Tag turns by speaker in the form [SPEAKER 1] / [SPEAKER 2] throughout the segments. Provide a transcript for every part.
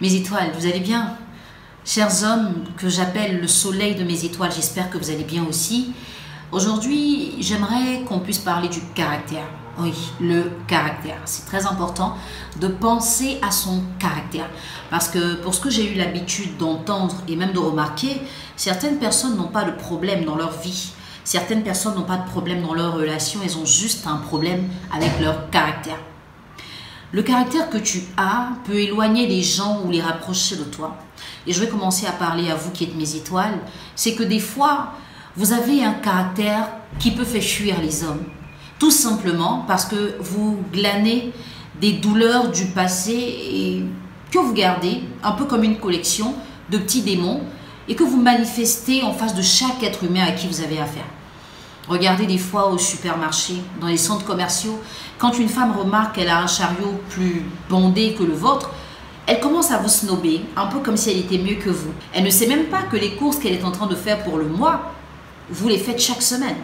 [SPEAKER 1] Mes étoiles, vous allez bien? Chers hommes que j'appelle le soleil de mes étoiles, j'espère que vous allez bien aussi. Aujourd'hui, j'aimerais qu'on puisse parler du caractère. Oui, le caractère. C'est très important de penser à son caractère. Parce que pour ce que j'ai eu l'habitude d'entendre et même de remarquer, certaines personnes n'ont pas de problème dans leur vie. Certaines personnes n'ont pas de problème dans leur relation, elles ont juste un problème avec leur caractère. Le caractère que tu as peut éloigner des gens ou les rapprocher de toi. Et je vais commencer à parler à vous qui êtes mes étoiles. C'est que des fois, vous avez un caractère qui peut faire fuir les hommes. Tout simplement parce que vous glanez des douleurs du passé et que vous gardez un peu comme une collection de petits démons et que vous manifestez en face de chaque être humain à qui vous avez affaire. Regardez des fois au supermarché, dans les centres commerciaux, quand une femme remarque qu'elle a un chariot plus bondé que le vôtre, elle commence à vous snober, un peu comme si elle était mieux que vous. Elle ne sait même pas que les courses qu'elle est en train de faire pour le mois, vous les faites chaque semaine.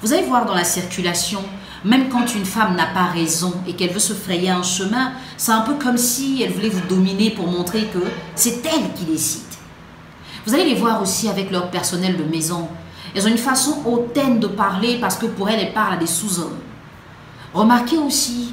[SPEAKER 1] Vous allez voir dans la circulation, même quand une femme n'a pas raison et qu'elle veut se frayer un chemin, c'est un peu comme si elle voulait vous dominer pour montrer que c'est elle qui décide. Vous allez les voir aussi avec leur personnel de maison. Elles ont une façon hautaine de parler parce que pour elles parlent à des sous-hommes. Remarquez aussi,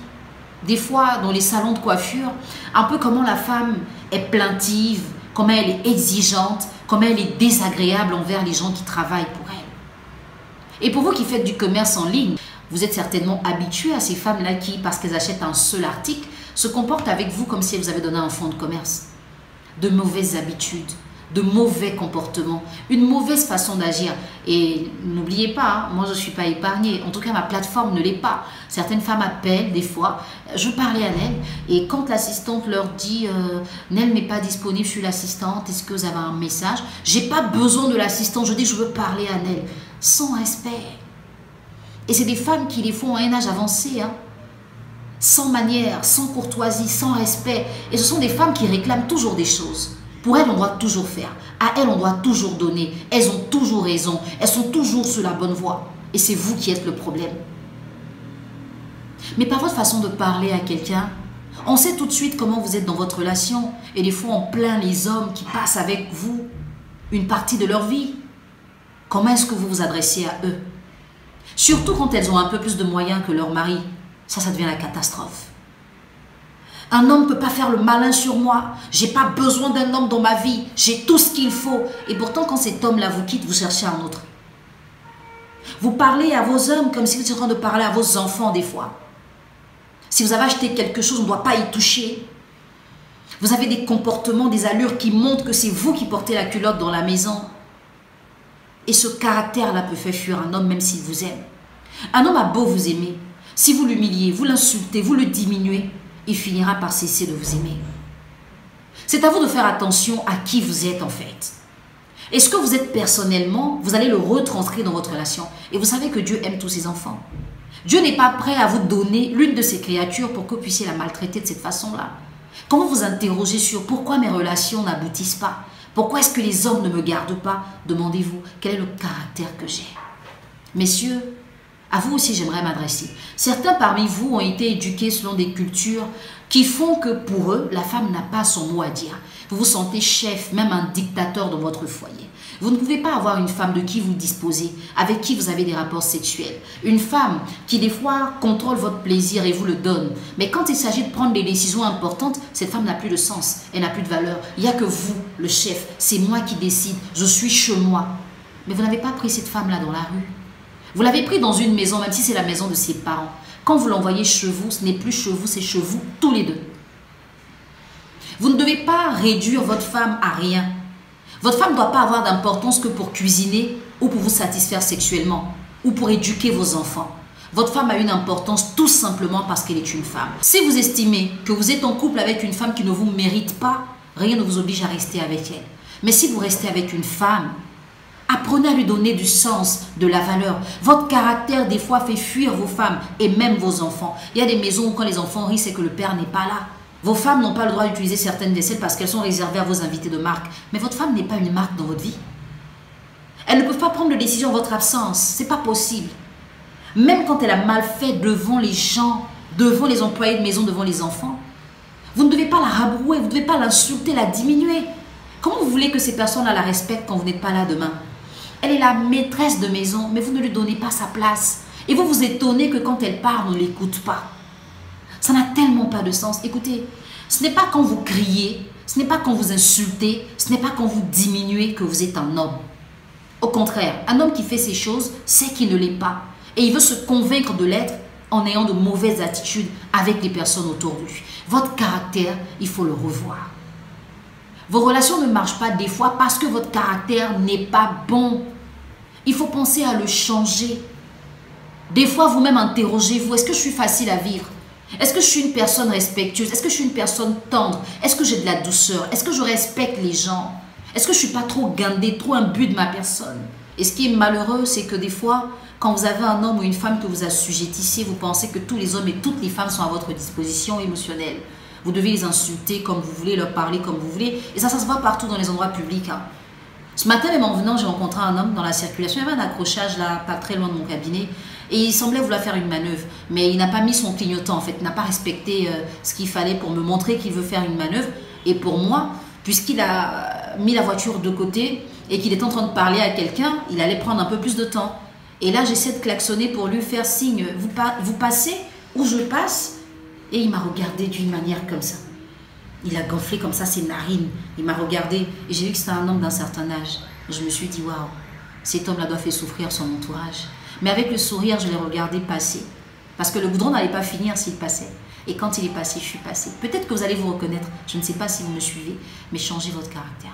[SPEAKER 1] des fois dans les salons de coiffure, un peu comment la femme est plaintive, comment elle est exigeante, comment elle est désagréable envers les gens qui travaillent pour elle. Et pour vous qui faites du commerce en ligne, vous êtes certainement habitués à ces femmes-là qui, parce qu'elles achètent un seul article, se comportent avec vous comme si elles vous avaient donné un fonds de commerce. De mauvaises habitudes, de mauvais comportements, une mauvaise façon d'agir. Et n'oubliez pas, moi je ne suis pas épargnée, en tout cas ma plateforme ne l'est pas. Certaines femmes appellent des fois, je veux parler à Nel, et quand l'assistante leur dit Nel n'est pas disponible, je suis l'assistante, est-ce que vous avez un message? J'ai pas besoin de l'assistante, je dis je veux parler à Nel, sans respect. Et c'est des femmes qui les font à un âge avancé, hein, sans manière, sans courtoisie, sans respect. Et ce sont des femmes qui réclament toujours des choses. Pour elles, on doit toujours faire. À elles, on doit toujours donner. Elles ont toujours raison. Elles sont toujours sur la bonne voie. Et c'est vous qui êtes le problème. Mais par votre façon de parler à quelqu'un, on sait tout de suite comment vous êtes dans votre relation. Et des fois, on plaint les hommes qui passent avec vous une partie de leur vie. Comment est-ce que vous vous adressez à eux? Surtout quand elles ont un peu plus de moyens que leur mari. Ça devient la catastrophe. Un homme ne peut pas faire le malin sur moi. Je n'ai pas besoin d'un homme dans ma vie. J'ai tout ce qu'il faut. Et pourtant, quand cet homme-là vous quitte, vous cherchez un autre. Vous parlez à vos hommes comme si vous étiez en train de parler à vos enfants des fois. Si vous avez acheté quelque chose, on ne doit pas y toucher. Vous avez des comportements, des allures qui montrent que c'est vous qui portez la culotte dans la maison. Et ce caractère-là peut faire fuir un homme même s'il vous aime. Un homme a beau vous aimer. Si vous l'humiliez, vous l'insultez, vous le diminuez, il finira par cesser de vous aimer. C'est à vous de faire attention à qui vous êtes en fait. Est-ce que vous êtes personnellement, vous allez le retranscrire dans votre relation. Et vous savez que Dieu aime tous ses enfants. Dieu n'est pas prêt à vous donner l'une de ses créatures pour que vous puissiez la maltraiter de cette façon-là. Quand vous vous interrogez sur pourquoi mes relations n'aboutissent pas, pourquoi est-ce que les hommes ne me gardent pas, demandez-vous quel est le caractère que j'ai. Messieurs, à vous aussi, j'aimerais m'adresser. Certains parmi vous ont été éduqués selon des cultures qui font que pour eux, la femme n'a pas son mot à dire. Vous vous sentez chef, même un dictateur dans votre foyer. Vous ne pouvez pas avoir une femme de qui vous disposez, avec qui vous avez des rapports sexuels. Une femme qui des fois contrôle votre plaisir et vous le donne. Mais quand il s'agit de prendre des décisions importantes, cette femme n'a plus de sens, elle n'a plus de valeur. Il n'y a que vous, le chef, c'est moi qui décide, je suis chez moi. Mais vous n'avez pas pris cette femme-là dans la rue. Vous l'avez pris dans une maison, même si c'est la maison de ses parents. Quand vous l'envoyez chez vous, ce n'est plus chez vous, c'est chez vous, tous les deux. Vous ne devez pas réduire votre femme à rien. Votre femme ne doit pas avoir d'importance que pour cuisiner ou pour vous satisfaire sexuellement ou pour éduquer vos enfants. Votre femme a une importance tout simplement parce qu'elle est une femme. Si vous estimez que vous êtes en couple avec une femme qui ne vous mérite pas, rien ne vous oblige à rester avec elle. Mais si vous restez avec une femme, apprenez à lui donner du sens, de la valeur. Votre caractère, des fois, fait fuir vos femmes et même vos enfants. Il y a des maisons où quand les enfants rient, c'est que le père n'est pas là. Vos femmes n'ont pas le droit d'utiliser certaines vaisselles parce qu'elles sont réservées à vos invités de marque. Mais votre femme n'est pas une marque dans votre vie. Elles ne peuvent pas prendre de décision en votre absence. Ce n'est pas possible. Même quand elle a mal fait devant les gens, devant les employés de maison, devant les enfants, Vous ne devez pas la rabrouer, vous ne devez pas l'insulter, la diminuer. Comment vous voulez que ces personnes-là la respectent quand vous n'êtes pas là demain? Elle est la maîtresse de maison, mais vous ne lui donnez pas sa place. Et vous vous étonnez que quand elle parle, on ne l'écoute pas. Ça n'a tellement pas de sens. Écoutez, ce n'est pas quand vous criez, ce n'est pas quand vous insultez, ce n'est pas quand vous diminuez que vous êtes un homme. Au contraire, un homme qui fait ces choses sait qu'il ne l'est pas. Et il veut se convaincre de l'être en ayant de mauvaises attitudes avec les personnes autour de lui. Votre caractère, il faut le revoir. Vos relations ne marchent pas des fois parce que votre caractère n'est pas bon. Il faut penser à le changer. Des fois, vous-même interrogez-vous, est-ce que je suis facile à vivre? Est-ce que je suis une personne respectueuse? Est-ce que je suis une personne tendre? Est-ce que j'ai de la douceur? Est-ce que je respecte les gens? Est-ce que je ne suis pas trop gandée, trop imbu de ma personne? Et ce qui est malheureux, c'est que des fois, quand vous avez un homme ou une femme que vous assujettissez, vous pensez que tous les hommes et toutes les femmes sont à votre disposition émotionnelle. Vous devez les insulter comme vous voulez, leur parler comme vous voulez. Et ça se voit partout dans les endroits publics. Hein. Ce matin, même en venant, j'ai rencontré un homme dans la circulation. Il y avait un accrochage là, pas très loin de mon cabinet. Et il semblait vouloir faire une manœuvre. Mais il n'a pas mis son clignotant, en fait. Il n'a pas respecté ce qu'il fallait pour me montrer qu'il veut faire une manœuvre. Et pour moi, puisqu'il a mis la voiture de côté et qu'il est en train de parler à quelqu'un, il allait prendre un peu plus de temps. Et là, j'essaie de klaxonner pour lui faire signe. Vous passez où je passe? Et il m'a regardé d'une manière comme ça. Il a gonflé comme ça ses narines. Il m'a regardé et j'ai vu que c'était un homme d'un certain âge. Je me suis dit, waouh, cet homme-là doit faire souffrir son entourage. Mais avec le sourire, je l'ai regardé passer. Parce que le goudron n'allait pas finir s'il passait. Et quand il est passé, je suis passée. Peut-être que vous allez vous reconnaître. Je ne sais pas si vous me suivez, mais changez votre caractère.